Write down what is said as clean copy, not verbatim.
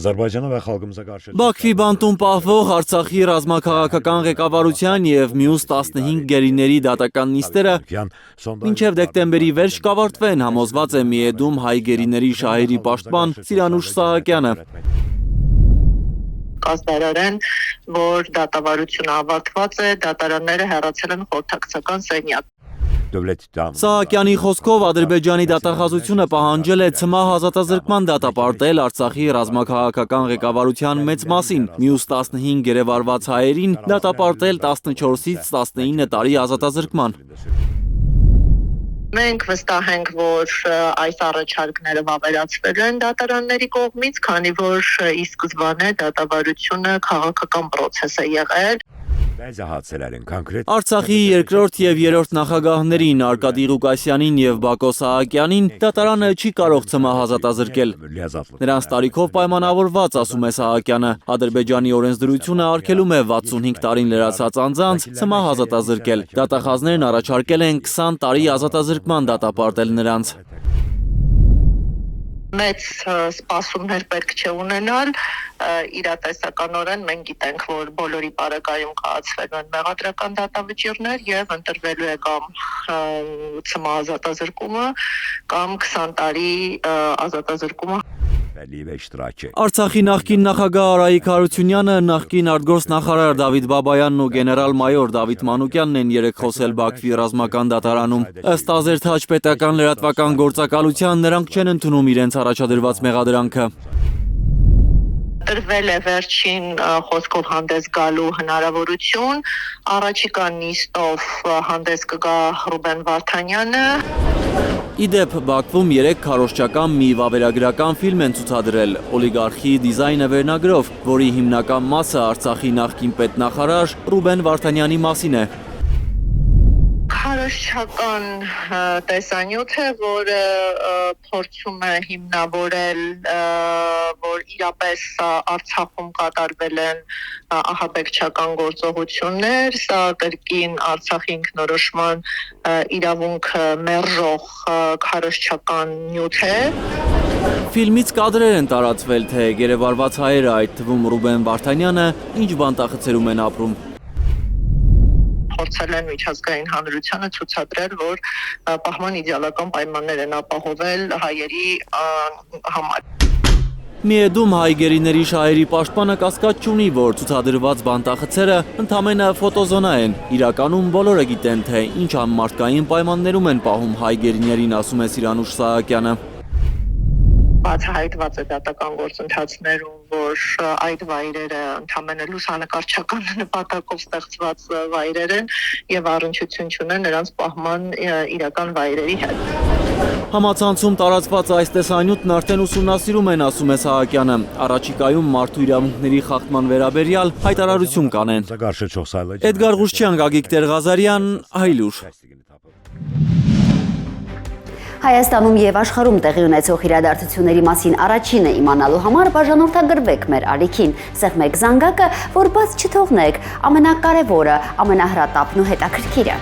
Բաքվի բանտում պահվող Արցախի ռազմաքաղաքական ղեկավարության և մյուս 15 գերիների դատական նիստերը մինչև դեկտեմբերի վերջ կավարտվեն, համոզված է Միեդում հայ գերիների շահերի պաշտպան Սիրանուշ Սահակյանը։ Կազդարարեն, որ դատավարությունը ավարտված է, դատարանները հեռացել են խորհրդակցական սենյակ։ Սահակյանի խոսքով Ադրբեջանի դատախազությունը պահանջել է ՑՄԱ ազատազրկման դատապարտել Արցախի ռազմաքաղաքական ղեկավարության մեծ մասին, մյուս 15 գերեվարված հայերին դատապարտել 14-ից 19 տարի ազատազրկման։ Մենք վստահ ենք, որ այս առաջարկները վավերացվել են դատարանների կողմից, քանի որ ի սկզբանե դատավարությունը քաղաքական պրոցես է եղել։ Արցախի երկրորդ և երրորդ նախագահներին Արկադի Ղուկասյանին և Բակո Սահակյանին դատարանը չի կարող ՑՄԱ ազատազրկել։ Նրանց տարիքով պայմանավորված, ասում է Սահակյանը, Ադրբեջանի օրենսդրությունը արգելում է 65 տարին լրացած անձանց ՑՄԱ ազատազրկել։ Դատախազներն առաջարկել են 20 տարի ազատազրկման դատապարտել նրանց։ Մեծ սպասումներ պետք չէ ունենալ, իրատեսականորեն մենք գիտենք, որ բոլորի պարագայում կայացվելու են մեղադրական դատավճիռներ և ընտրվելու է կամ ՑՄԱ ազատազրկումը կամ 20 տարի ազատազրկումը։ Արցախի նախկին նախագահ Արայիկ Հարությունյանը, նախկին արտգործնախարար Դավիթ Բաբայանն ու գեներալ-մայոր Դավիթ Մանուկյանն են երեկ խոսել Բաքվի ռազմական դատարանում։ Ըստ Ազերթաջ պետական լրատվական գործակալության նրանք չեն ընդունում իրենց առաջադրված մեղադրանքը։ Տրվել է վերջին խոսքով հանդես գալու հնարավորություն, առաջիկա նիստով հանդես կգա Ռուբեն Վարդանյանը։ Իդեպ Բաքվում երեկ քարոզչական մի վավերագրական ֆիլմ են ցուցադրել օլիգարխի դիզայնը վերնագրով, որի հիմնական մասը Արցախի նախկին պետնախարար Ռուբեն Վարդանյանի մասին է։ Քարոզչական տեսանյութ է, որը փորձում է հիմնավորել, որ իրապես Արցախում կատարվել են ահաբեկչական գործողություններ, սա կրկին Արցախի ինքնորոշման իրավունքը մերժող քարոզչական նյութ է։ Ֆիլմից կադրեր են տարածվել, թե գերեվարված հայերը, այդ թվում Ռուբեն Վարդանյանը, ինչ բանտախցերում են ապրում։ Փորձել են միջազգային հանրությանը ցուցադրել, որ պահման իդեալական պայմաններ են ապահովել հայերի համար։ Միեդում հայ գերիների շահերի պաշտպանը կասկած չունի, որ ցուցադրված բանտախցերը ընդամենը ֆոտոզոնա են։ Իրականում բոլորը գիտեն, թե ինչ անմարդկային պայմաններում են պահում հայ գերիներին, ասում է Սիրանուշ Սահակյանը։ Բացահայտված է դատական գործընթացներում, որ այդ վայրերը ընդամենը լուսանկարչական նպատակով ստեղծված վայրեր են և առնչություն չունեն նրանց պահման իրական վայրերի հետ։ Համացանցում տարածված այս տեսանյութն արդեն ուսումնասիրում են, ասում է Սահակյանը։ Առաջիկայում մարդու իրավունքների խախտման վերաբերյալ հայտարարություն կանեն։ Էդգար Ղուշչյան, Գագիկ Տեր-Ղազարյան, Հայլուր։ Հայաստանում և աշխարհում տեղի ունեցող իրադարձությունների մասին առաջինը իմանալու համար բաժանորդագրվեք մեր ալիքին, սեղմեք զանգակը, որ բաց չթողնեք ամենակարևորը, ամենահրատապն ու հետաքրքիրը։